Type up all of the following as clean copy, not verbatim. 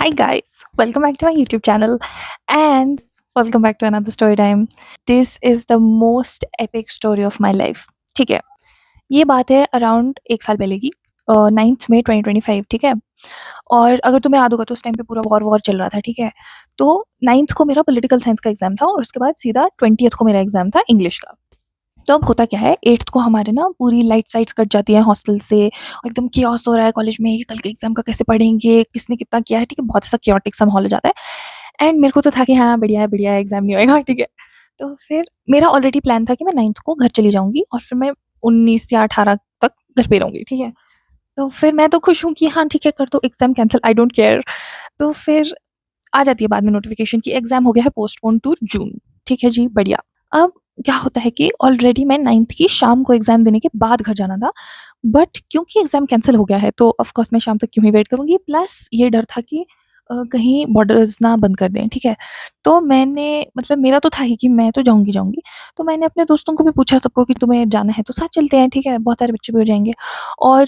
Hi guys, welcome back to my YouTube channel and welcome back to another story time. This is the most epic story of my life. ठीक है, ये बात है around 1 साल पहले की 9th मई 2025 ठीक है। और अगर तुम्हें याद होगा तो उस टाइम पे पूरा वॉर चल रहा था ठीक है। तो 9th को मेरा पॉलिटिकल साइंस का एग्जाम था और उसके बाद सीधा 20th को मेरा एग्जाम था इंग्लिश का। तो अब होता क्या है 8th को हमारे ना पूरी लाइट साइट्स कट जाती है हॉस्टल से और एकदम कियोस हो रहा है कॉलेज में कि कल के एग्जाम का कैसे पढ़ेंगे, किसने कितना किया है ठीक है, बहुत ऐसा कियोटिक सा माहौल हो जाता है। एंड मेरे को तो था कि हाँ बढ़िया है एग्जाम नहीं होएगा ठीक है। तो फिर मेरा ऑलरेडी प्लान था कि मैं 9th को घर चली जाऊंगी और फिर मैं 19 या 18 तक घर पे रहूंगी ठीक है। तो फिर मैं तो खुश हूँ कि हाँ ठीक है कर दो exam cancel, I don't care. तो फिर आ जाती है बाद में नोटिफिकेशन कि एग्जाम हो गया है पोस्टपोन टू जून। ठीक है जी बढ़िया। अब क्या होता है कि ऑलरेडी मैं 9th की शाम को एग्जाम देने के बाद घर जाना था, बट क्योंकि एग्जाम कैंसिल हो गया है तो ऑफ कोर्स मैं शाम तक क्यों ही वेट करूंगी, प्लस ये डर था कि कहीं बॉर्डर्स ना बंद कर दें ठीक है। तो मैंने मतलब मेरा तो था ही कि मैं तो जाऊंगी। तो मैंने अपने दोस्तों को भी पूछा सबको कि तुम्हें जाना है तो साथ चलते हैं ठीक है, बहुत सारे बच्चे भी हो जाएंगे। और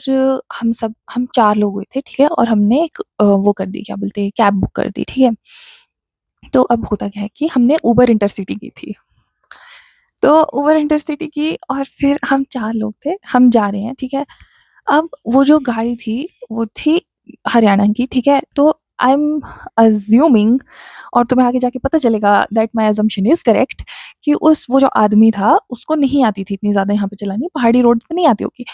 हम 4 लोग हुए थे ठीक है, और हमने एक वो कर दी, क्या बोलते हैं, कैब बुक कर दी ठीक है। तो अब होता क्या है कि हमने उबर इंटरसिटी की थी। तो उबर इंटरसिटी की और फिर हम 4 लोग थे, हम जा रहे हैं ठीक है। अब वो जो गाड़ी थी वो थी हरियाणा की ठीक है। तो आई एम अज्यूमिंग, और तुम्हें आगे जाके पता चलेगा that my assumption is correct, कि उस वो जो आदमी था उसको नहीं आती थी इतनी ज़्यादा यहाँ पे चलानी, पहाड़ी रोड पे नहीं आती होगी।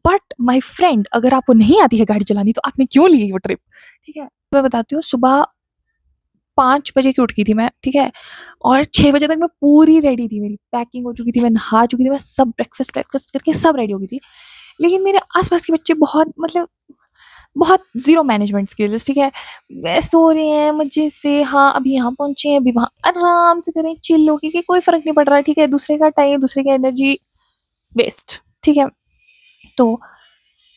बट माय फ्रेंड, अगर आपको नहीं आती है गाड़ी चलानी तो आपने क्यों ली वो ट्रिप ठीक है। मैं बताती हूँ, सुबह 5 बजे की उठ गई थी मैं ठीक है, और 6 बजे तक मैं पूरी रेडी थी, मेरी पैकिंग हो चुकी थी, मैं नहा चुकी थी, मैं सब ब्रेकफास्ट ब्रेकफास्ट करके सब रेडी हो गई थी। लेकिन मेरे आसपास के बच्चे बहुत मतलब बहुत ज़ीरो मैनेजमेंट स्किल्स ठीक है। सो रहे हैं मज़े से, हाँ अभी यहाँ पहुँचे हैं अभी वहाँ, आराम से करें चिल होके कि कोई फ़र्क नहीं पड़ रहा है ठीक है। दूसरे का टाइम, दूसरे की एनर्जी वेस्ट ठीक है। तो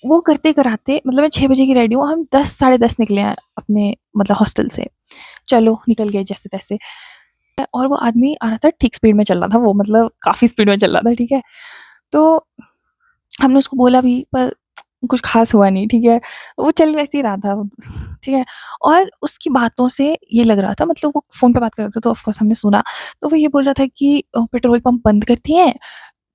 वो करते कराते मतलब मैं 6 बजे की रेडी हूँ, हम 10 साढ़े 10 निकले हैं अपने मतलब हॉस्टल से। चलो निकल गए जैसे तैसे। और वो आदमी आ रहा था, ठीक स्पीड में चल रहा था वो, मतलब काफ़ी स्पीड में चल रहा था ठीक है। तो हमने उसको बोला भी पर कुछ ख़ास हुआ नहीं ठीक है। वो चल वैसे ही रहा था ठीक है। और उसकी बातों से ये लग रहा था, मतलब वो फ़ोन पे बात कर रहा था तो ऑफ़ कोर्स हमने सुना। तो वो ये बोल रहा था कि पेट्रोल पंप बंद कर दिए हैं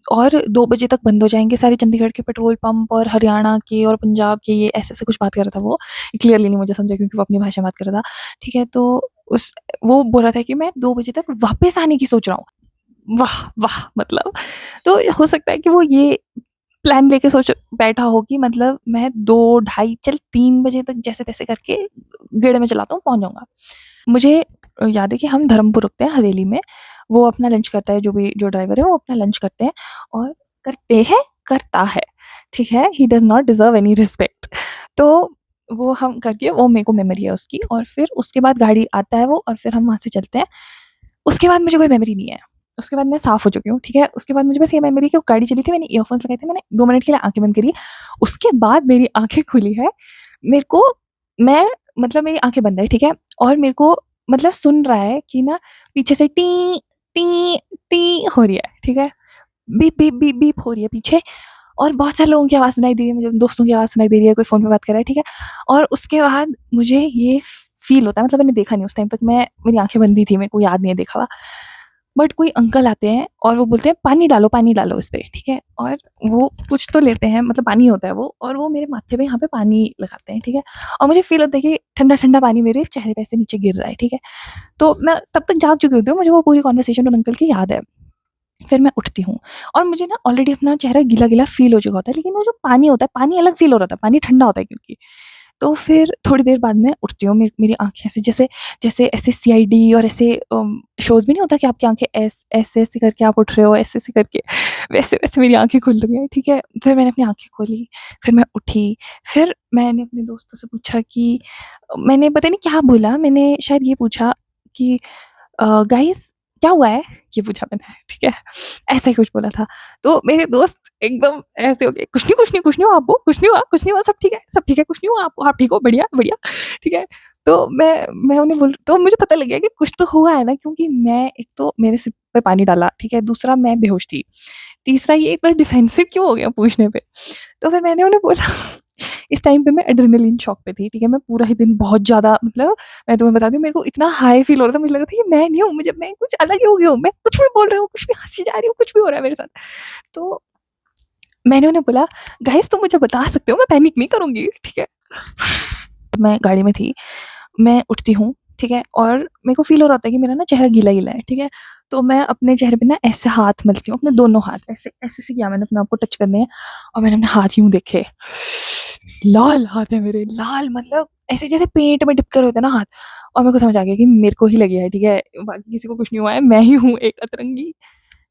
और 2 बजे तक बंद हो जाएँगे सारे चंडीगढ़ के पेट्रोल पंप, और हरियाणा के और पंजाब के, ये ऐसे-ऐसे कुछ बात कर रहा था वो। क्लियरली नहीं मुझे समझा क्योंकि वो अपनी भाषा में बात कर रहा था ठीक है। तो उस वो बोल रहा था कि मैं 2 बजे तक वापस आने की सोच रहा हूँ। वाह! वाह! मतलब तो हो सकता है कि वो ये प्लान लेके सोच बैठा हो कि मतलब मैं 2 ढाई चल 3 बजे तक जैसे-तैसे करके गेड़े में चलाता हूँ, पहुँच जाऊँगा। मुझे याद है कि हम धर्मपुर रुकते हैं हवेली में, वो अपना लंच करता है, जो ड्राइवर है वो अपना लंच करते हैं और करता है, ठीक है? He does not deserve any respect. तो वो हम करके, वो मेरे को मेमोरी है उसकी, और फिर उसके बाद गाड़ी आता है वो और फिर हम वहाँ से चलते हैं। उसके बाद मुझे कोई मेमोरी नहीं है। उसके बाद मैं साफ़ हो चुकी हूँ, ठीक है? उसके बाद मुझे बस ये मेमोरी है कि वो गाड़ी चली थी, मैंने ईयरफ़ोन्स लगाए थे, मैंने 2 मिनट के लिए आँखें बंद करी। उसके बाद मेरी आँखें खुली है। मेरे को मैं मतलब मेरी आँखें बंद है, ठीक है? और मेरे को मतलब सुन रहा है कि ना पीछे से टी, टी, टी हो रही है, ठीक है? बीप, बीप, बीप, बीप हो रही है पीछे, और बहुत सारे लोगों की आवाज़ सुनाई दे रही है, मुझे दोस्तों की आवाज़ सुनाई दे रही है, कोई फ़ोन पे बात कर रहा है, ठीक है? और उसके बाद मुझे ये फ़ील होता है, मतलब मैंने देखा नहीं उस टाइम तक, मेरी आँखें बंद ही थी, मेरे को याद नहीं है देखा हुआ। बट कोई अंकल आते हैं और वो बोलते हैं पानी डालो इस पे, ठीक है? और वो कुछ तो लेते हैं, मतलब पानी होता है वो, और वो मेरे माथे पे यहाँ पे पानी लगाते हैं, ठीक है? और मुझे फ़ील होता है कि ठंडा-ठंडा पानी मेरे चेहरे पे ऐसे नीचे गिर रहा है, ठीक है? तो मैं तब तक जाग चुकी होती हूँ, मुझे वो पूरी कन्वर्सेशन उन अंकल की याद है। फिर मैं उठती हूँ और मुझे ना ऑलरेडी अपना चेहरा गीला-गीला फ़ील हो चुका होता है, लेकिन वो जो पानी होता है, पानी अलग फ़ील हो रहा था, पानी ठंडा होता है क्योंकि। तो फिर थोड़ी देर बाद मैं उठती हूँ, मेरी आँखें ऐसे जैसे जैसे ऐसे सीआईडी और ऐसे शोज़ में नहीं होता कि आपकी आँखें ऐसे-ऐसे करके आप उठ रहे हो, ऐसे-ऐसे करके, वैसे-वैसे मेरी आँखें खुल रही हैं, ठीक है? फिर मैंने अपनी आँखें खोली, फिर मैं उठी, फिर मैंने अपने दोस्तों से पूछा कि मैंने पता नहीं क्या बोला, मैंने शायद ये पूछा कि गाइस क्या हुआ है? ये पूछा मैंने, ठीक है? ऐसा ही कुछ बोला था। तो मेरे दोस्त एकदम ऐसे हो गए, कुछ नहीं हुआ आपको, कुछ नहीं हुआ, सब ठीक है, कुछ नहीं हुआ आपको, आप ठीक हो, बढ़िया, बढ़िया, ठीक है? तो मैं उन्हें बोल, तो मुझे पता लग गया कि कुछ तो हुआ है ना, क्योंकि मैं, एक तो मेरे सिर पे पानी डाला, ठीक है? दूसरा मैं बेहोश थी। तीसरा ये इतना डिफेंसिव क्यों हो गया पूछने पे? तो फिर मैंने उन्हें बोला इस टाइम पे मैं एड्रेनलिन शॉक पे थी, ठीक है? मैं पूरा ही दिन बहुत ज़्यादा मतलब मैं तुम्हें बताती हूँ, मेरे को इतना हाई फ़ील हो रहा था, मुझे लग रहा था कि मैं नहीं हूँ, मुझे मैं कुछ अलग ही हो गई हूँ, मैं कुछ भी बोल रही हूँ, कुछ भी हँसी जा रही हूँ, कुछ भी हो रहा है मेरे साथ। तो मैंने उन्हें बोला, "गाइज़ तुम मुझे बता सकते हो, मैं पैनिक नहीं करूँगी, ठीक है?" मैं गाड़ी में थी, मैं उठती हूँ, ठीक है? और मेरे को फ़ील हो रहा था कि मेरा ना चेहरा गीला-गीला है, ठीक है? तो मैं अपने चेहरे पे ना ऐसे हाथ मलती हूँ, अपने दोनों हाथ ऐसे ऐसे किया मैंने अपने आप को टच करने हैं और मैंने अपने हाथ यूँ देखे, लाल हाथ है मेरे, लाल मतलब ऐसे जैसे पेंट में डिप कर होते हैं ना हाथ। और मेरे को समझ आ गया कि मेरे को ही लगी है, ठीक है? बाकी किसी को कुछ नहीं हुआ है, मैं ही हूँ एक अतरंगी।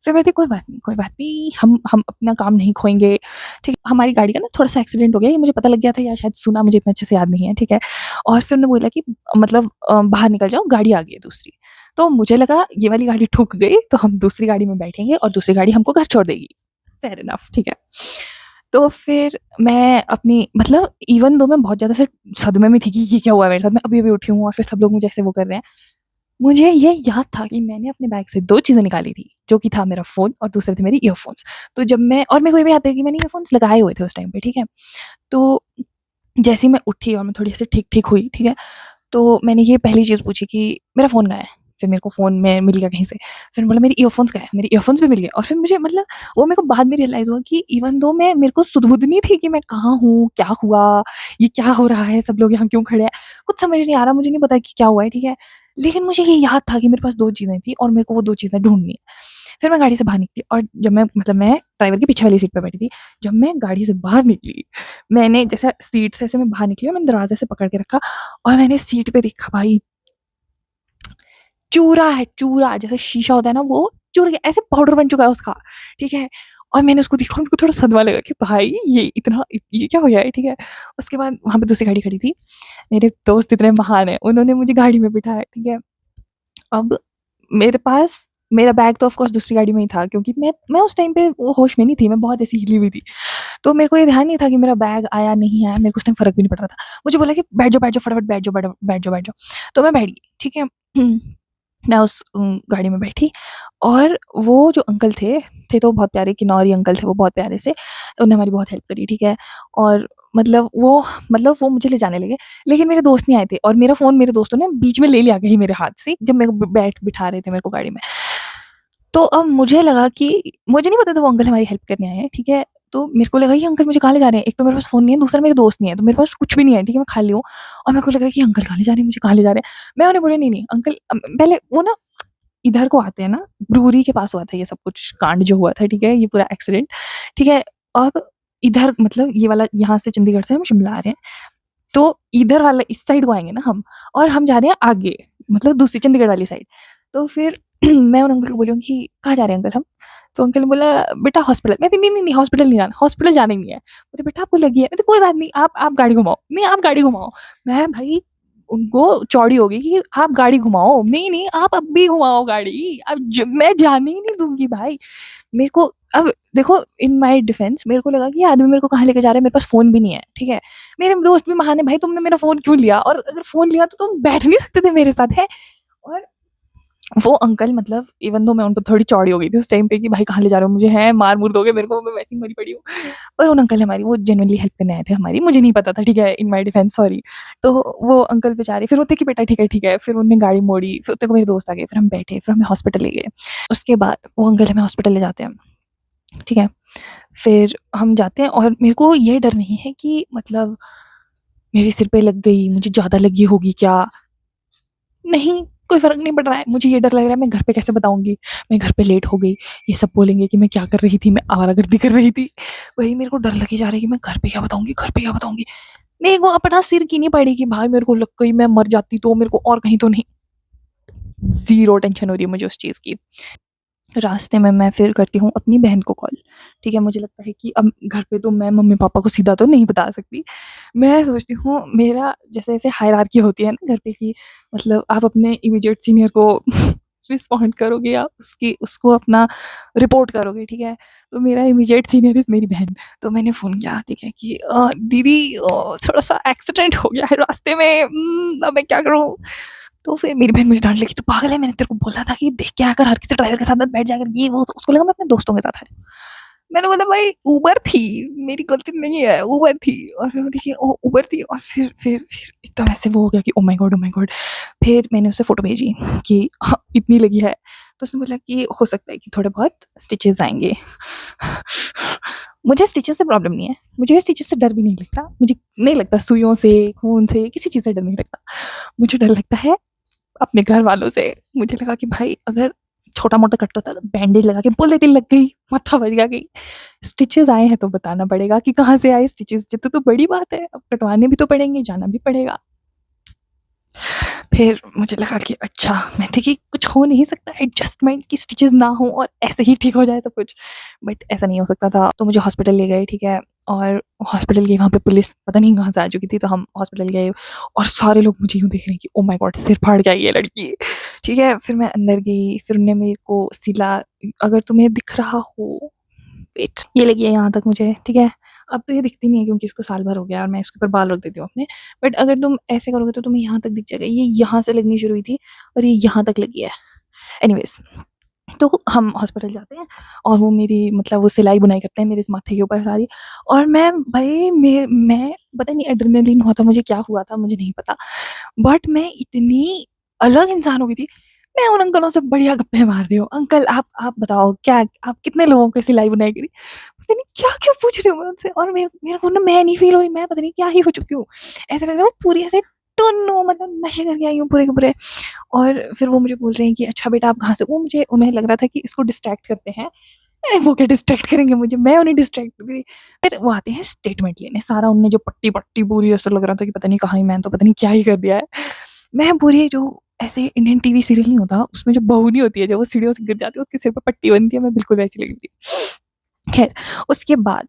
फिर मैं थी कोई बात नहीं, हम अपना काम नहीं खोएँगे, ठीक है? हमारी गाड़ी का ना थोड़ा-सा एक्सीडेंट हो गया, ये मुझे पता लग गया था या शायद सुना, मुझे इतना अच्छे से याद नहीं है, ठीक है? और फिर उन्होंने बोला कि मतलब बाहर निकल जाओ, गाड़ी आ गई है दूसरी। तो मुझे लगा ये वाली गाड़ी ठुक गई, तो हम दूसरी गाड़ी में बैठेंगे और दूसरी गाड़ी हमको घर छोड़ देगी। फेयर इनफ, ठीक है? तो फिर मैं अपनी मतलब इवन दो मैं बहुत ज़्यादा ऐसे सदमे में थी कि ये क्या हुआ है मेरे साथ, मैं अभी-अभी उठी हूँ और फिर सब लोग मुझे ऐसे वो कर रहे हैं। मुझे ये याद था कि मैंने अपने बैग से 2 चीज़ें निकाली थी, जो कि था मेरा फ़ोन और दूसरे थे मेरे ईयरफ़ोन्स। तो जब मैं और मेरे को ये भी याद है कि मैंने ईयरफ़ोन्स लगाए हुए थे उस टाइम पे, ठीक है? तो जैसे ही मैं उठी और मैं थोड़ी-सी ठीक-ठीक हुई, ठीक है? तो मैंने ये पहली चीज़ पूछी कि मेरा फ़ोन कहाँ है? फिर मेरे को फ़ोन में मिल गया कहीं से। फिर बोला मेरे ईयरफ़ोन्स कहाँ हैं? मेरे ईयरफ़ोन्स भी मिल गए और फिर मुझे मतलब वो मेरे को बाद में रियलाइज़ हुआ कि इवन दो मैं मेरे को सुध-बुध नहीं थी कि मैं कहाँ हूँ? क्या हुआ? ये क्या हो रहा है? सब लोग यहाँ क्यों खड़े हैं? कुछ समझ नहीं आ रहा, मुझे नहीं पता कि क्या हुआ है, ठीक है? लेकिन मुझे ये याद था कि मेरे पास 2 चीज़ें थी और मेरे को वो 2 चीज़ें ढूँढनी है। फिर मैं गाड़ी से बाहर निकली और जब मैं मतलब मैं ड्राइवर के पीछे वाली सीट पे बैठी थी। जब मैं गाड़ी से बाहर निकली, मैंने जैसे सीट से ऐसे मैं बाहर निकली और मैंने दरवाज़े से पकड़ के रखा और मैंने सीट पे देखा भाई चूरा है, चूरा जैसे शीशा होता है ना वो चूर गया, ऐसे पाउडर बन चुका है उसका, ठीक है? और मैंने उसको देखा और मेरे को थोड़ा सदमा लगा कि भाई ये क्या हो गया है, ठीक है? उसके बाद वहाँ पे दूसरी गाड़ी खड़ी थी। मेरे दोस्त इतने महान हैं, उन्होंने मुझे गाड़ी में बिठाया, ठीक है? अब मेरे पास मेरा बैग तो ऑफ़ कोर्स दूसरी गाड़ी में ही था क्योंकि मैं उस टाइम पे वो होश में नहीं थी, मैं बहुत ऐसी हिली हुई थी। तो मेरे को ये ध्यान नहीं था कि मेरा बैग आया, नहीं आया, मेरे को उस टाइम फ़र्क भी नहीं पड़ रहा था। मुझे बोला कि बैठ जाओ फटाफट बैठ जाओ, बैठ जाओ। तो मैं बैठ गई, ठीक है? मैं उस गाड़ी में बैठी और वो जो अंकल थे तो बहुत प्यारे किन्नौरी अंकल थे, वो बहुत प्यारे से, उन्होंने हमारी बहुत हेल्प करी, ठीक है? और मतलब वो मुझे ले जाने लगे, लेकिन मेरे दोस्त नहीं आए थे और मेरा फ़ोन मेरे दोस्तों ने बीच में ले लिया कहीं मेरे हाथ से, जब मेरे को बिठा रहे थे मेरे को गाड़ी में। तो अब मुझे लगा कि मुझे नहीं पता था वो अंकल हमारी हेल्प करने आए हैं, ठीक है? तो मेरे को लगा ये अंकल मुझे कहाँ ले जा रहे हैं? एक तो मेरे पास फ़ोन नहीं है, दूसरा मेरे दोस्त नहीं है, तो मेरे पास कुछ भी नहीं है, ठीक है? मैं खाली हूँ और मेरे को लग रहा है कि अंकल कहाँ ले जा रहे हैं मुझे, कहाँ ले जा रहे हैं? मैं उन्हें बोली, "नहीं, अंकल" पहले वो ना इधर को आते हैं ना, ब्रूअरी के पास हुआ था ये सब कुछ कांड जो हुआ था, ठीक है? ये पूरा एक्सीडेंट, ठीक है? अब इधर मतलब ये वाला यहाँ से चंडीगढ़ से हम शिमला आ रहे हैं, तो इधर वाला इस साइड को आएँगे ना हम और हम जा रहे हैं आगे, मतलब दूसरी चंडीगढ़ वाली साइड। तो फिर मैं उन अंकल को बोली हूँ कि, "कहाँ जा रहे हैं अंकल हम?" तो अंकल ने बोला, "बेटा हॉस्पिटल।" मैं कही, "नहीं, हॉस्पिटल नहीं जाना, हॉस्पिटल जाना ही नहीं है।" बोलते, "बेटा आपको लगी है।" मैं कहा, "कोई बात नहीं, आप गाड़ी घुमाओ।" "नहीं, आप गाड़ी घुमाओ।" मैं भाई उनको चौड़ी हो गई कि आप गाड़ी घुमाओ। नहीं, आप अब भी घुमाओ गाड़ी। अब ज मैं जाने ही नहीं दूँगी भाई। मेरे को अब देखो इन माय डिफेंस मेरे को लगा कि ये आदमी मेरे को कहाँ लेके जा रहा है, मेरे पास फ़ोन भी नहीं है, ठीक है? मेरे दोस्त भी महान है, भाई तुमने मेरा फ़ोन क्यों लिया? और अगर फ़ोन लिया तो तुम बैठ नहीं सकते थे मेरे साथ, हैं? और वो अंकल मतलब इवन दो मैं उन पे थोड़ी चौड़ी हो गई थी उस टाइम पे कि भाई कहाँ ले जा रहे हो मुझे, हैं? मार-मुर दोगे मेरे को, मैं वैसे ही मरी पड़ी हूँ। पर उन अंकल ने हमारी वो जेनुइनली हेल्प करने आए थे हमारी, मुझे नहीं पता था, ठीक है? In my defence sorry. तो वो अंकल बेचारे फिर वो थे कि बेटा ठीक है। फिर उन्होंने गाड़ी मोड़ी, फिर उतने को मेरे दोस्त आ गए, फिर हम बैठे, फिर हमें हॉस्पिटल ले गए। उसके बाद वो अंकल हमें हॉस्पिटल ले जाते हैं, ठीक है? फिर हम जाते हैं और मेरे को ये डर नहीं है कि मतलब मेरे सिर पे लग गई, मुझे ज़्यादा लगी होगी क्या? नहीं, कोई फ़र्क नहीं पड़ रहा है। मुझे ये डर लग रहा है मैं घर पे कैसे बताऊँगी? मैं घर पे लेट हो गई, ये सब बोलेंगे कि मैं क्या कर रही थी, मैं आवारागर्दी कर रही थी। वही मेरे को डर लगे जा रहा है कि मैं घर पे क्या बताऊँगी, घर पे क्या बताऊँगी? मेरे को अपना सिर की नहीं पड़ी कि भाई मेरे को लग गई, मैं मर जाती तो मेरे को और कहीं तो नहीं। ज़ीरो टेंशन हो रही है मुझे उस चीज़ की। रास्ते में मैं फिर करती हूँ अपनी बहन को कॉल, ठीक है? मुझे लगता है कि अब घर पे तो मैं मम्मी-पापा को सीधा तो नहीं बता सकती। मैं सोचती हूँ मेरा जैसे-जैसे हायरार्की होती है ना घर पे कि मतलब आप अपने इमीडिएट सीनियर को रिस्पॉन्ड करोगे या उसको अपना रिपोर्ट करोगे, ठीक है? तो मेरा इमीडिएट सीनियर इज़ मेरी बहन। तो मैंने फ़ोन किया, ठीक है? कि दीदी थोड़ा-सा एक्सीडेंट हो गया है रास्ते में अब मैं क्या करूँ? तो फिर मेरी बहन मुझे डाँटने लगी, "तू पागल है? मैंने तेरे को बोला था कि देख के आया कर, हर किसी ड्राइवर के साथ मत बैठ जाया कर।" ये वो उसको लगा मैं अपने दोस्तों के साथ है। मैंने बोला भाई उबर थी, मेरी गलती नहीं है, उबर थी। और फिर वो देखिए उबर थी, और फिर एकदम ऐसे वो हो गया कि oh my God, oh my God. फिर मैंने उसे फ़ोटो भेजी कि हाँ, इतनी लगी है। तो उसने बोला कि हो सकता है कि थोड़े बहुत स्टिचेज़ आएँगे। मुझे स्टिचेज़ से प्रॉब्लम नहीं है, मुझे स्टिचेज़ से डर भी नहीं लगता। मुझे नहीं लगता सुइयों से, खून से, किसी चीज़ से डर नहीं लगता। मुझे डर लगता है अपने घर वालों से। मुझे लगा कि भाई अगर छोटा-मोटा कट होता तो बैंडेज लगा के बोल देती लग गई, माथा बच गया कहीं। स्टिचेज़ आए हैं तो बताना पड़ेगा कि कहाँ से आए स्टिचेज़, ये तो बड़ी बात है, अब कटवाने भी तो पड़ेंगे, जाना भी पड़ेगा। फिर मुझे लगा कि अच्छा, मैं थी कि कुछ हो नहीं सकता एडजस्टमेंट, कि स्टिचेज़ ना हो और ऐसे ही ठीक हो जाए सब कुछ, बट ऐसा नहीं हो सकता था। तो मुझे हॉस्पिटल ले गए, ठीक है? और हॉस्पिटल गए, वहाँ पे पुलिस पता नहीं कहाँ से आ चुकी थी, तो हम हॉस्पिटल गए और सारे लोग मुझे यूँ देख रहे हैं कि ओह माय गॉड, सिर फाड़ के आई है ये लड़की, ठीक है? फिर मैं अंदर गई, फिर उन्होंने मेरे को सिला, अगर तुम्हें दिख रहा हो, वेट, ये लगी है यहाँ तक मुझे, ठीक है? अब तो ये दिखती नहीं है क्योंकि इसको साल भर हो गया और मैं इसके ऊपर बाल रख देती हूँ अपने। बट अगर तुम ऐसे करोगे तो तुम्हें यहाँ तक दिख जाएगा। ये यहाँ से लगनी शुरू हुई थी और ये यहाँ तक लगी है। एनीवेज़, तो हम हॉस्पिटल जाते हैं और वो मेरी मतलब वो सिलाई-बुनाई करते हैं मेरे इस माथे के ऊपर सारी, और मैं भई मैं पता नहीं एड्रेनालिन हुआ था मुझे, क्या हुआ था मुझे नहीं पता। बट मैं इतनी अलग इंसान हो गई थी, मैं उन अंकलों से बढ़िया गप्पे मार रही हूँ। अंकल आप बताओ, क्या आप कितने लोगों की सिलाई-बुनाई करी? पता नहीं क्या क्यों पूछ रही हूँ मैं उनसे, और मेरे को ना मैं नहीं फ़ील हो रही, मैं पता नहीं क्या ही हो चुकी हूँ। ऐसा लग रहा है पूरी ऐसे टुन्नू, मतलब नशे करके आई हूँ पूरे के पूरे। और फिर वो मुझे बोल रहे हैं कि अच्छा बेटा आप कहाँ से, वो मुझे उन्हें लग रहा था कि इसको डिस्ट्रैक्ट करते हैं। अरे वो क्या डिस्ट्रैक्ट करेंगे मुझे, मैं उन्हें डिस्ट्रैक्ट कर रही। फिर वो आते हैं स्टेटमेंट लेने, सारा उनने जो पट्टी-वट्टी पूरी, ऐसा लग रहा था कि पता नहीं कहाँ ही मैंने तो पता नहीं क्या ही कर दिया है। मैं पूरी जो ऐसे इंडियन टीवी सीरियल नहीं होता, उसमें जो बहू नहीं होती है, जो वो सीढ़ियों से गिर जाती है, उसके सिर पे पट्टी बनती है, मैं बिल्कुल वैसी लगी थी। खैर, उसके बाद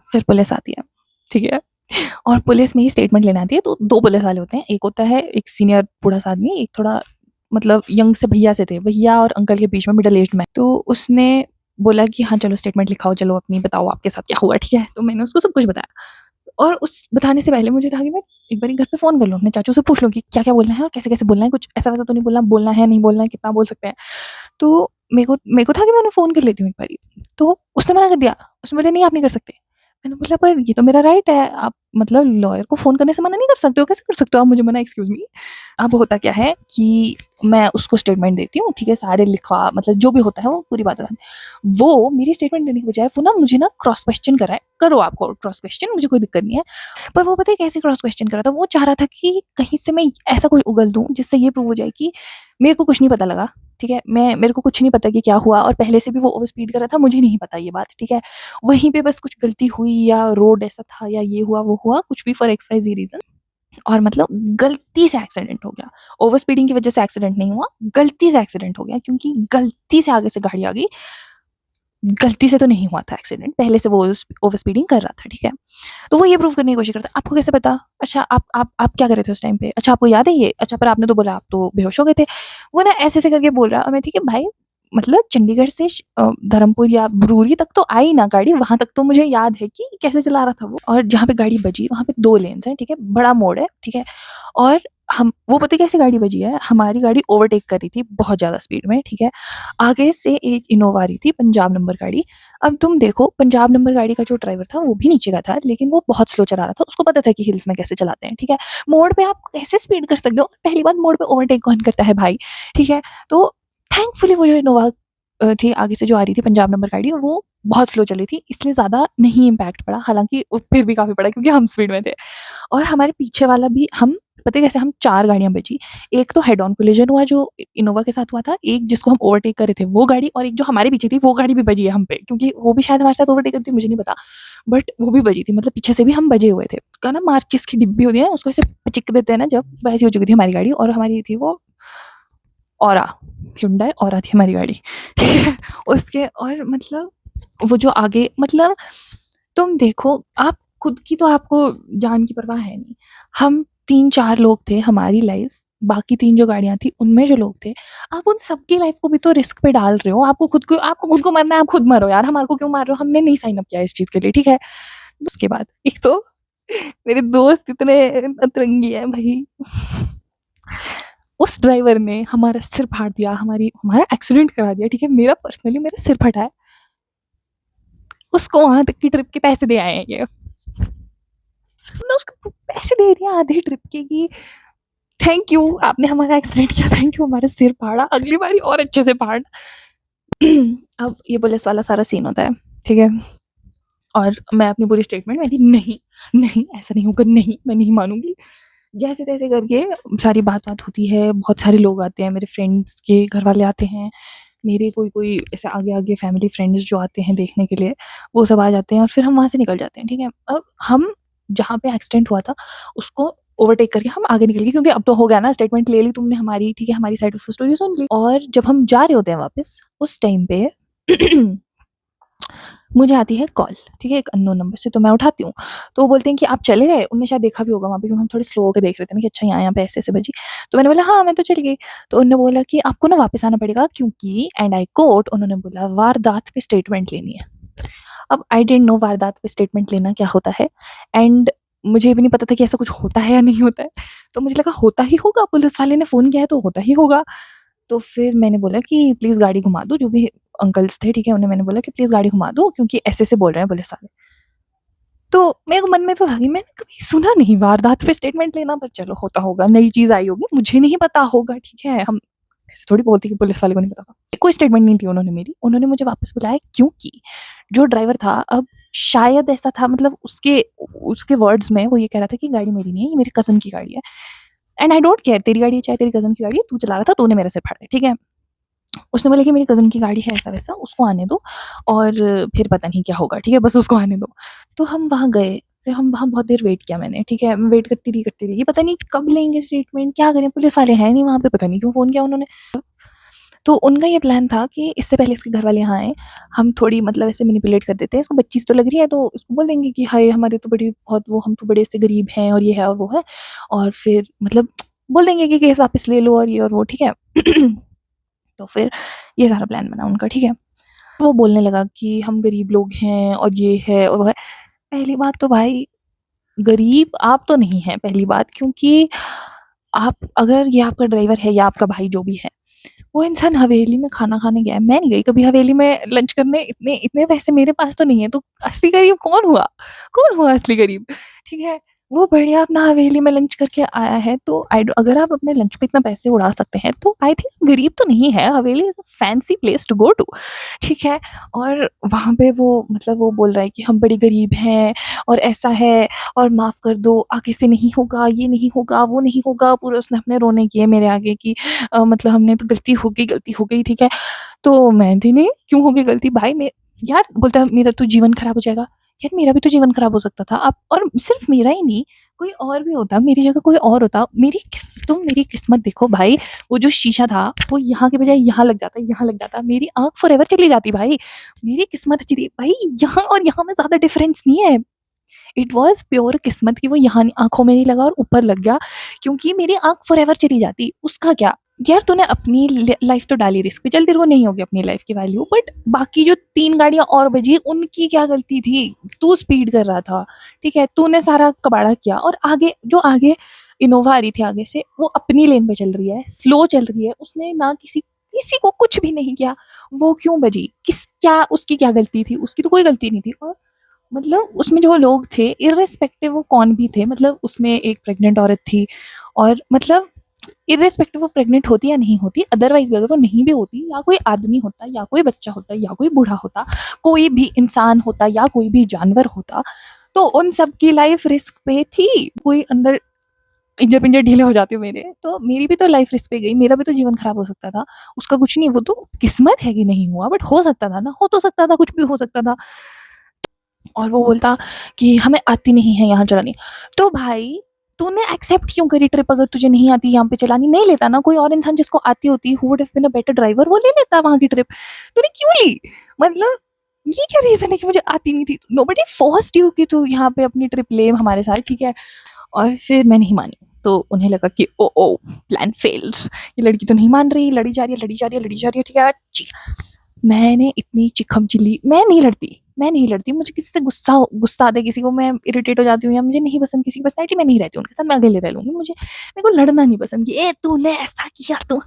फिर पुलिस आती है, ठीक है? और पुलिस में ही स्टेटमेंट लेने आती है, तो 2 पुलिस वाले होते हैं। एक होता है एक सीनियर बूढ़ा-सा आदमी, एक थोड़ा मतलब यंग से भैया से थे, भैया और अंकल के बीच में मिडल एज्ड मैन। तो उसने बोला कि हाँ, चलो स्टेटमेंट लिखाओ, चलो अपनी बताओ आपके साथ क्या हुआ, ठीक है? तो मैंने उसको सब कुछ बताया, और उस बताने से पहले मुझे था कि मैं एक बारी घर पे फ़ोन कर लूँ, अपने चाचू से पूछ लूँ कि क्या-क्या बोलना है और कैसे-कैसे बोलना है, कुछ ऐसा-वैसा तो नहीं बोलना, बोलना है, नहीं बोलना है, कितना बोल सकते हैं। तो मेरे को था कि मैं उन्हें फ़ोन कर लेती हूँ एक बारी, तो उसने मना कर दिया। उसने बोला नहीं आप नहीं कर सकते। मैंने बोला पर ये तो मेरा राइट है, आप मतलब लॉयर को फ़ोन करने से मना नहीं कर सकते हो, कैसे कर सकते हो आप मुझे मना, एक्सक्यूज़ मी। अब होता क्या है कि मैं उसको स्टेटमेंट देती हूँ, ठीक है, सारे लिखवा मतलब जो भी होता है वो पूरी बात बताती हूँ। वो मेरी स्टेटमेंट देने के बजाय वो ना मुझे ना क्रॉस क्वेश्चन कर रहा है, करो आप क्रॉस क्वेश्चन, मुझे कोई दिक्कत नहीं है। पर वो पता है कैसे क्रॉस क्वेश्चन कर रहा था, वो चाह रहा था कि कहीं से मैं ऐसा कुछ उगल दूँ जिससे ये प्रूव हो जाए कि मेरे को कुछ नहीं पता लगा, ठीक है? मेरे को कुछ नहीं पता कि क्या हुआ, और पहले से भी वो ओवर स्पीड कर रहा था, मुझे नहीं पता ये बात, ठीक है? वहीं पे बस कुछ गलती हुई या रोड ऐसा था या ये हुआ, वो हुआ, कुछ भी for X Y Z reason, और मतलब गलती से एक्सीडेंट हो गया। ओवर स्पीडिंग की वज़ह से एक्सीडेंट नहीं हुआ, गलती से एक्सीडेंट हो गया क्योंकि गलती से आगे से गाड़ी आ गई। गलती से तो नहीं हुआ था एक्सीडेंट, पहले से वो ओवर स्पीडिंग कर रहा था, ठीक है? तो वो ये प्रूव करने की कोशिश करता है, आपको कैसे पता? अच्छा आप क्या कर रहे थे उस टाइम पे? अच्छा आपको याद है ये? अच्छा पर आपने तो बोला आप तो बेहोश हो गए थे। वो ना ऐसे-ऐसे करके बोल रहा है, और मैं थी कि भाई मतलब चंडीगढ़ से धर्मपुर या बरूरी तक तो आई ना गाड़ी, वहाँ तक तो मुझे याद है कि कैसे चला रहा था वो। और जहाँ पे गाड़ी बजी वहाँ पे 2 लेन्स हैं, ठीक है? बड़ा मोड़ है, ठीक है? और हम वो पता है कैसे गाड़ी बजी है? हमारी गाड़ी ओवरटेक कर रही थी बहुत ज़्यादा स्पीड में, ठीक है? आगे से एक इनोवा आ रही थी, पंजाब नंबर गाड़ी। अब तुम देखो पंजाब नंबर गाड़ी का जो ड्राइवर था वो भी नीचे का था, लेकिन वो बहुत स्लो चला रहा था, उसको पता था कि हिल्स में कैसे चलाते हैं, ठीक है? मोड़ पे आप कैसे स्पीड कर सकते हो? पहली बात, मोड़ पे ओवरटेक कौन करता है भाई, ठीक है? तो थैंकफुली वो जो इनोवा थी आगे से जो आ रही थी पंजाब नंबर गाड़ी, वो बहुत स्लो चली थी, इसलिए ज़्यादा नहीं इम्पैक्ट पड़ा, हालाँकि फिर भी काफ़ी पड़ा क्योंकि हम स्पीड में थे। और हमारे पीछे वाला भी, हम पता है कैसे, हम 4 गाड़ियाँ बची। एक तो हेड ऑन कोलिजन हुआ जो इनोवा के साथ हुआ था, एक जिसको हम ओवरटेक कर रहे थे वो गाड़ी, और एक जो हमारे पीछे थी वो गाड़ी भी बजी है हम पे, क्योंकि वो भी शायद हमारे साथ ओवरटेक करती, मुझे नहीं पता। बट वो भी बजी थी, मतलब पीछे से भी हम बजे हुए थे। का ना माचिस की डिब्बी होती है ना, उसको ऐसे पिचिक देते हैं ना जब, वैसी हो चुकी थी हमारी गाड़ी, और हमारी थी वो ऑरा, हुंडई ऑरा थी हमारी गाड़ी, ठीक है? उसके और मतलब वो जो आगे मतलब तुम देखो, आप खुद की तो आपको जान की परवाह है नहीं। हम 3-4 लोग थे, हमारी लाइफ़्स, बाकी 3 जो गाड़ियाँ थी उनमें जो लोग थे, आप उन सबकी लाइफ़ को भी तो रिस्क पे डाल रहे हो। आपको खुद को मरना है, आप खुद मरो यार, हमारे को क्यों मार रहे हो? हमने नहीं साइन अप किया इस चीज़ के लिए, ठीक है? उसके बाद एक तो मेरे दोस्त इतने अतरंगी हैं भई। उस ड्राइवर ने हमारा सिर फाड़ दिया, हमारा एक्सीडेंट करा दिया, ठीक है? मेरा पर्सनली मेरा सिर फटा है। उसको वहाँ तक की ट्रिप के पैसे दे आए हैं ये। मैं उसको पैसे दे रही हूँ आधी ट्रिप के कि थैंक यू, आपने हमारा एक्सीडेंट किया, थैंक यू, हमारा सिर फाड़ा, अगली बारी और अच्छे से फाड़। अब ये पुलिस वाला सारा सीन होता है, ठीक है? और मैं अपनी पूरी स्टेटमेंट में थी, नहीं, नहीं, ऐसा नहीं होगा, नहीं, मैं नहीं मानूँगी। जैसे-तैसे करके सारी बात-वात होती है, बहुत सारे लोग आते हैं, मेरे फ्रेंड्स के घरवाले आते हैं, मेरे कोई-कोई ऐसे आगे-आगे फैमिली फ्रेंड्स जो आते हैं देखने के लिए, वो सब आ जाते हैं और फिर हम वहाँ से निकल जाते हैं, ठीक है? अब हम जहाँ पे एक्सीडेंट हुआ था, उसको ओवरटेक करके हम आगे निकल गए क्योंकि अब तो हो गया ना, स्टेटमेंट ले ली तुमने हमारी, ठीक है? हमारी साइड ऑफ द स्टोरी सुन ली। और जब हम जा रहे होते हैं वापस, उस टाइम पे मुझे आती है कॉल, ठीक है, एक अननोन नंबर से, तो मैं उठाती हूँ। तो वो बोलते हैं कि आप चले गए? उन्होंने शायद देखा भी होगा वहाँ पे क्योंकि हम थोड़े स्लो होके देख रहे थे ना कि अच्छा यहाँ-यहाँ पे ऐसे-ऐसे बजी। तो मैंने बोला हाँ, मैं तो चली गई। तो उन्होंने बोला कि आपको ना वापस आना पड़ेगा क्योंकि एंड आई कोट उन्होंने बोला वारदात पे स्टेटमेंट लेनी है। अब आई डिडन्ट नो वारदात पे स्टेटमेंट लेना क्या होता है एंड मुझे भी नहीं पता था कि ऐसा कुछ होता है या नहीं होता है। तो मुझे लगा होता ही होगा, पुलिस वाले ने फ़ोन किया है तो होता ही होगा। तो फिर मैंने बोला कि प्लीज़ गाड़ी घुमा दो, जो भी अंकल्स थे, ठीक है? उन्हें मैंने बोला कि प्लीज़ गाड़ी घुमा दो क्योंकि ऐसे-ऐसे बोल रहे हैं पुलिस वाले। तो मेरे को मन में तो था कि मैंने कभी सुना नहीं वारदात पे स्टेटमेंट लेना, पर चलो होता होगा, नई चीज़ आई होगी, मुझे नहीं पता होगा, ठीक है? हम ऐसे थोड़ी बोलते कि पुलिस वाले को नहीं पता होगा। कोई स्टेटमेंट नहीं ली उन्होंने मेरी, उन्होंने मुझे वापस बुलाया क्योंकि जो ड्राइवर था, अब शायद ऐसा था, मतलब उसके उसके वर्ड्स में वो ये कह रहा था कि गाड़ी मेरी नहीं है, ये मेरे कज़न की गाड़ी है एंड आई डोंट केयर, तेरी गाड़ी है चाहे तेरी कज़न की गाड़ी है, तू चला रहा था, तूने मेरा सिर फाड़ा है, ठीक है? उसने बोला कि मेरी कज़न की गाड़ी है ऐसा-वैसा, उसको आने दो और फिर पता नहीं क्या होगा, ठीक है? बस उसको आने दो। तो हम वहाँ गए, फिर हम वहाँ बहुत देर वेट किया मैंने, ठीक है? मैं वेट करती रही, पता नहीं कब लेंगे स्टेटमेंट, क्या करें? पुलिस वाले हैं नहीं वहाँ पे, पता नहीं क्यों फ़ोन किया उन्होंने। तो उनका ये प्लान था कि इससे पहले इसके घरवाले यहाँ आएँ, हम थोड़ी मतलब ऐसे मैनिपुलेट कर देते हैं, इसको बच्ची सी तो लग रही है, तो इसको बोल देंगे कि हाय हमारे तो बड़ी बहुत वो, हम तो बड़े से गरीब हैं और ये है और वो है, और फिर मतलब बोल देंगे कि केस वापस ले लो और ये और वो, ठीक है? तो फिर ये सारा प्लान बना उनका, ठीक है? वो बोलने लगा कि हम गरीब लोग हैं और ये है और वो है। पहली बात तो भाई, गरीब आप तो नहीं हैं पहली बात, क्योंकि आप अगर ये आपका ड्राइवर है या आपका भाई जो भी है, वो इंसान हवेली में खाना खाने गया है। मैं नहीं गई कभी हवेली में लंच करने, इतने इतने पैसे मेरे पास तो नहीं है, तो असली गरीब कौन हुआ? कौन हुआ असली गरीब? ठीक है? वो बढ़िया अपना हवेली में लंच करके आया है, तो आई डो अगर आप अपने लंच पे इतना पैसे उड़ा सकते हैं, तो आई थिंक गरीब तो नहीं है। Haveli is a fancy place to go to, ठीक है? और वहाँ पे वो मतलब वो बोल रहा है कि हम बड़े गरीब हैं और ऐसा है और माफ़ कर दो, आगे से नहीं होगा, ये नहीं होगा, वो नहीं होगा। पूरे उसने अपने रोने किए मेरे आगे कि मतलब हमने तो गलती हो गई, ठीक है? तो मैं थी नहीं, क्यों हो गई गलती भाई? मैं यार बोलता है मेरा तो जीवन खराब हो जाएगा। यार मेरा भी तो जीवन खराब हो सकता था। आप और सिर्फ़ मेरा ही नहीं, कोई और भी होता, मेरी जगह कोई और होता। तुम मेरी किस्मत देखो भाई, वो जो शीशा था, वो यहाँ के बजाय यहाँ लग जाता, यहाँ लग जाता। मेरी आँख फ़ॉरएवर चली जाती भाई। मेरी किस्मत अच्छी थी। भाई यहाँ और यहाँ में ज़्यादा डिफ़रेंस नहीं है। इट वाज़ प्योर किस्मत कि वो यहाँ आँखों में नहीं लगा और ऊपर लग गया, क्योंकि मेरी आँख फ़ॉरएवर चली जाती, उसका क्या? यार तूने अपनी लाइफ तो डाली रिस्क पे, चल तेरे को नहीं होगी अपनी लाइफ की वैल्यू, बट बाकी जो 3 गाड़ियाँ और बजी उनकी क्या गलती थी? तू स्पीड कर रहा था, ठीक है? तूने सारा कबाड़ा किया और आगे इनोवा आ रही थी आगे से, वो अपनी लेन पे चल रही है, स्लो चल रही है, उसने ना किसी किसी को कुछ भी नहीं किया, वो क्यों बजी? क्या उसकी क्या गलती थी? उसकी तो कोई गलती नहीं थी। और मतलब उसमें जो लोग थे, इर्रेस्पेक्टिव वो कौन भी थे, मतलब उसमें एक प्रेग्नेंट औरत थी और मतलब इर्रेस्पेक्टिव वो प्रेग्नेंट होती या नहीं होती, अदरवाइज़ भी अगर वो नहीं भी होती, या कोई आदमी होता या कोई बच्चा होता या कोई बूढ़ा होता, कोई भी इंसान होता या कोई भी जानवर होता, तो उन सब की लाइफ रिस्क पे थी। कोई अंदर इंजर-पिंजर ढीले हो जाते मेरे, तो मेरी भी तो लाइफ रिस्क पे गई, मेरा भी तो जीवन खराब हो सकता था। उसका कुछ नहीं, वो तो किस्मत है कि नहीं हुआ, बट हो सकता था ना, हो तो सकता था, कुछ भी हो सकता था। और वो बोलता कि हमें आती नहीं है यहाँ चलानी। तो भाई तूने एक्सेप्ट क्यों करी ट्रिप? अगर तुझे नहीं आती यहाँ पे चलानी, नहीं लेता ना कोई और इंसान जिसको आती होती, who would have been a better driver, वो ले लेता वहाँ की ट्रिप। तूने क्यों ली? मतलब ये क्या रीज़न है कि मुझे आती नहीं थी? नोबडी फोर्स्ड यू कि तू यहाँ पे अपनी ट्रिप ले हमारे साथ, ठीक है? और फिर मैं नहीं मानी। तो उन्हें लगा कि ओह! ओह! प्लान फेल्ड, ये लड़की तो नहीं मान रही, लड़ी जा रही है, लड़ी जा रही है, लड़ी जा रही है, ठीक है? ची मैंने इतनी चिखम चिल्ली, मैं नहीं लड़ती, मुझे किसी से गुस्सा आता है, किसी को मैं इरिटेट हो जाती हूँ या मुझे नहीं पसंद किसी की पर्सनैलिटी, मैं नहीं रहती उनके साथ, मैं अकेले रह लूँगी। मेरे को लड़ना नहीं पसंद कि ए तूने ऐसा किया तो।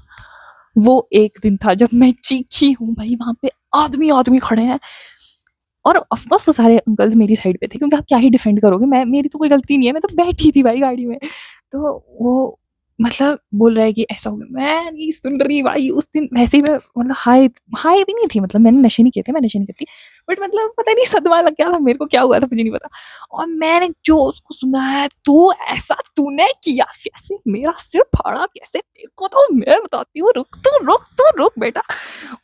वो एक दिन था जब मैं चीखी हूँ भाई, वहाँ पे आदमी-आदमी खड़े हैं। और ऑफ कोर्स वो सारे अंकल्स मेरी साइड पे थे क्योंकि आप क्या ही डिफेंड करोगे, मैं मेरी तो कोई गलती नहीं है, मैं तो बैठी थी भाई गाड़ी में। तो वो मतलब बोल रहा है कि ऐसा हो गया, मैं नहीं सुन रही भाई। उस दिन वैसे ही मैं मतलब हाई हाई भी नहीं थी, मतलब मैंने नशे नहीं किए थे, मैं नशे नहीं करती, बट मतलब पता नहीं सदमा लग गया था मेरे को, क्या हुआ था मुझे नहीं पता। और मैंने जो उसको सुनाया, तू ऐसा तूने किया कैसे, मेरा सिर फाड़ा कैसे, तेरे को तो मैं बताती हूँ, रुक बेटा।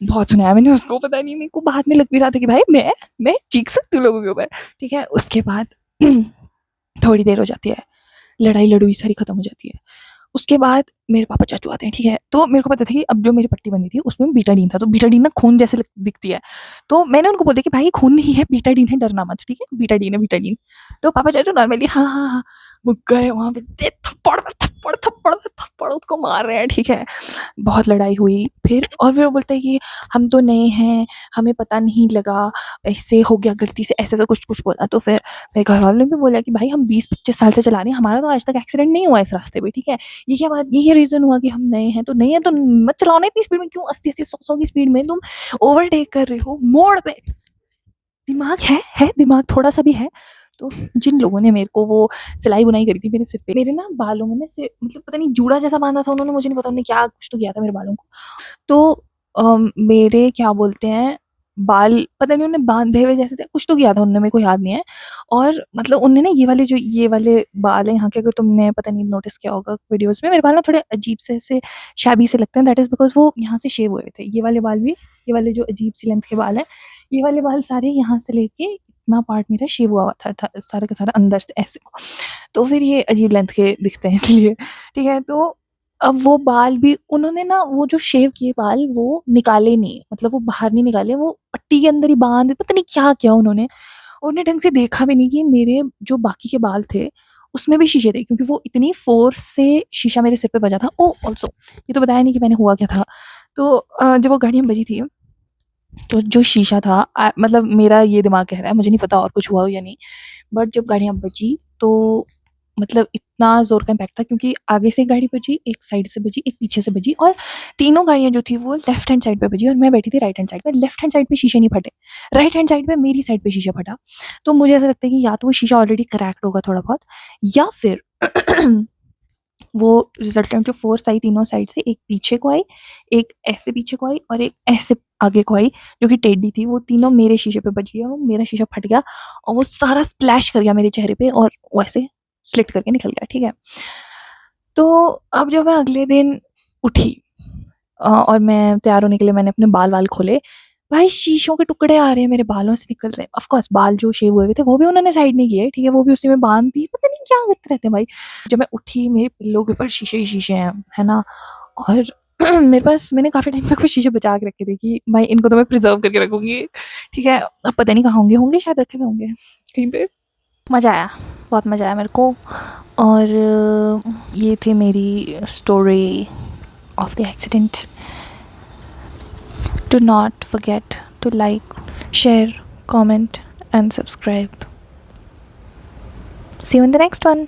बहुत सुनाया मैंने उसको, पता नहीं मेरे को बाद में लग भी रहा था कि भाई मैं चीख सकती हूँ लोगों के ऊपर, ठीक है। उसके बाद थोड़ी देर हो जाती है, लड़ाई लड़ुई सारी खत्म हो जाती है। उसके बाद मेरे पापा चाचू आते हैं, ठीक है। तो मेरे को पता था कि अब जो मेरी पट्टी बनी थी उसमें बीटाडीन था, तो बीटाडीन ना खून जैसे दिखती है। तो मैंने उनको बोल दिया कि भाई ये खून नहीं है, बीटाडीन है, डरना मत, ठीक है, बीटाडीन है बीटाडीन। तो पापा चाचू नॉर्मली हाँ हाँ हाँ, वो गए वहाँ पे, दे थप्पड़ थप्पड़ थप्पड़ थप्पड़ उसको मार रहे हैं, ठीक है। बहुत लड़ाई हुई फिर वो बोलता है कि हम तो नए हैं, हमें पता नहीं लगा, ऐसे हो गया गलती से, ऐसे तो कुछ कुछ बोला। तो फिर मेरे घर वालों ने भी बोला कि भाई हम 20-25 साल से चला रहे हैं, हमारा तो आज तक एक्सीडेंट नहीं हुआ इस रास्ते पे, ठीक है। ये क्या बात, ये रीजन हुआ कि हम नए हैं, तो नहीं है तो मत चलाओ ना इतनी स्पीड में, क्यों 80-80-100 की स्पीड में तुम ओवरटेक कर रहे हो मोड़ पे। दिमाग है दिमाग थोड़ा सा भी है। तो जिन लोगों ने मेरे को वो सिलाई बुनाई करी थी मेरे सिर पे, मेरे ना बालों में ना से मतलब पता नहीं जूड़ा जैसा बांधा था उन्होंने, मुझे नहीं पता उन्होंने क्या कुछ तो किया था मेरे बालों को। तो मेरे क्या बोलते हैं, बाल पता नहीं उन्होंने बांधे हुए जैसे थे, कुछ तो किया था उन्होंने, मेरे को याद नहीं है। और मतलब उनने ना ये वाले बाल हैं यहाँ के, अगर तुमने पता नहीं नोटिस किया होगा वीडियोस में, मेरे बाल ना थोड़े अजीब से ऐसे शैबी से लगते हैं, दैट इज़ बिकॉज़ वो यहाँ से शेव हुए थे। ये वाले बाल भी, ये वाले जो अजीब सी लेंथ के बाल हैं, ये वाले बाल सारे यहाँ से लेके इतना पार्ट मेरा शेव हुआ था सारा का सारा अंदर से ऐसे। तो फिर ये अजीब लेंथ के दिखते हैं इसलिए, ठीक है। तो अब वो बाल भी उन्होंने ना, वो जो शेव किए बाल वो निकाले नहीं, मतलब वो बाहर नहीं निकाले, वो पट्टी के अंदर ही बांध, पता नहीं क्या किया उन्होंने। उन्होंने ढंग से देखा भी नहीं कि मेरे जो बाकी के बाल थे उसमें भी शीशे थे, क्योंकि वो इतनी फोर्स से शीशा मेरे सिर पे बजा था। ओ ऑल्सो ये तो बताया नहीं कि मैंने हुआ क्या था। तो जब वो गाड़ियाँ बजी थी, तो जो शीशा था मतलब मेरा ये दिमाग कह रहा है, मुझे नहीं पता और कुछ हुआ हो या नहीं, बट जब गाड़ियाँ बजी तो मतलब इतना ज़ोर का इम्पैक्ट था, क्योंकि आगे से एक गाड़ी बजी, एक साइड से बजी, एक पीछे से बजी, और तीनों गाड़ियाँ जो थी वो लेफ्ट हैंड साइड पे बजी और मैं बैठी थी राइट हैंड साइड पे। लेफ्ट हैंड साइड पे शीशे नहीं फटे, राइट हैंड साइड पे मेरी साइड पे शीशा फटा। तो मुझे ऐसा लगता है कि या तो वो शीशा ऑलरेडी क्रैक्ड होगा थोड़ा बहुत, या फिर वो रिजल्टेंट जो फोर्स आई तीनों साइड से, एक पीछे को आई, एक ऐसे पीछे को आई और एक ऐसे आगे को आई, जो कि टेढ़ी थी, वो तीनों मेरे शीशे पे बज गया और मेरा शीशा फट गया और वो सारा स्प्लैश कर गया मेरे चेहरे पे और वैसे स्लिट करके निकल गया, ठीक है। तो अब जब मैं अगले दिन उठी और मैं तैयार होने के लिए मैंने अपने बाल खोले, भाई शीशों के टुकड़े आ रहे हैं मेरे बालों से निकल रहे हैं। ऑफ कोर्स बाल जो शेव हुए हुए थे वो भी उन्होंने साइड नहीं किए, ठीक है, वो भी उसी में बांध दिए, पता नहीं क्या करते रहते हैं भाई। जब मैं उठी मेरे पिल्लों के ऊपर शीशे ही शीशे हैं, है ना। और मेरे पास मैंने काफ़ी टाइम तक वो शीशे बचा के रखे थे कि भाई इनको तो मैं प्रिजर्व करके रखूँगी, ठीक है। अब पता नहीं कहाँ होंगे, होंगे शायद रखे हुए होंगे कहीं पे। मज़ा आया, बहुत मज़ा आया मेरे को। और ये थी मेरी story of the accident. Do not forget to like, share, comment, and subscribe. See you in the next one.